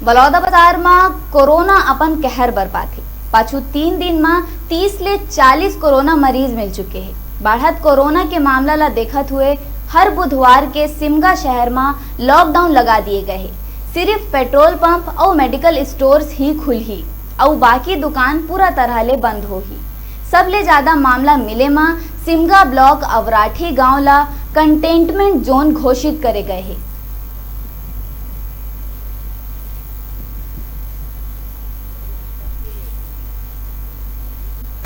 बलौदा बाजार में कोरोना अपन कहर बरपाती पाछू 3 दिन में 30 ले 40 कोरोना मरीज मिल चुके हैं। बढ़त कोरोना के मामला ला देखत हुए हर बुधवार के सिमगा शहर में लॉकडाउन लगा दिए गए हैं। सिर्फ पेट्रोल पंप और मेडिकल स्टोर्स ही खुली और बाकी दुकान पूरा तरह ले बंद होगी। सबले ज्यादा मामला मिले में सिमगा ब्लॉक अवराठी गांव ला कंटेनमेंट जोन घोषित करे गए हैं।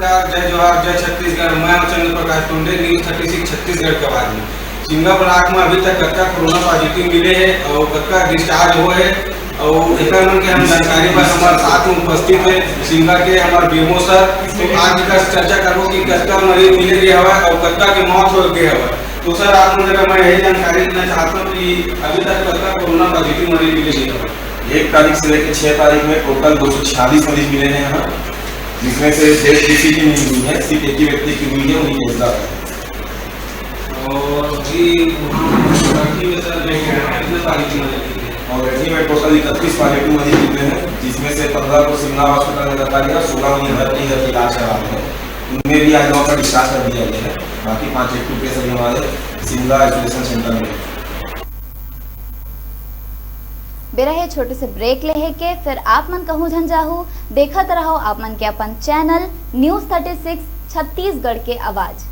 जय जोहार, जय छत्तीसगढ़। मैं चंद्र प्रकाश टोंडे, न्यूज़ 36 छत्तीसगढ़ के वाली। सिमगा ब्लॉक में अभी तक कतका कोरोना पॉजिटिव मिले हैं और कतका डिस्चार्ज हुए है और एक मन के हम जानकारी पर हमारे साथ में उपस्थित है सिमगा के हमारे बीएमओ सर। तो आज का चर्चा करो कि कतका मरीज मिले गए हवा और कतका की मौत हो गए हवा। तो सर आप लोगों को मैं यही जानकारी देना चाहता हूँ कि अभी तक कतका कोरोना पॉजिटिव मरीज मिले गए हवा। 1 तारीख से लेकर 6 तारीख में टोटल 246 मरीज मिले हैं यहाँ, जिसमें से डेथ किसी की नहीं हुई है, सिर्फ एक ही व्यक्ति की हुई है, उन्हीं के हिसाब है। और जी में सर कितने तारीख और रैली में टोटल 31 पॉजिटिव मरीज मिले हैं, जिसमें से 15 को सिमला हॉस्पिटल में रखा गया, 16 उन्हें भर्ती है इलाज करा रहे हैं। उनमें भी आज 9 का डिस्चार्ज कर दिया गया है। बाकी 5 एक्टिव केस अभी हमारे सिमला आइसोलेशन सेंटर में। बेरहे छोटे से ब्रेक ले के फिर आप मन कहूँ झंझाहू देखत रहो आप मन के अपन चैनल न्यूज़ 36 छत्तीसगढ़ के आवाज।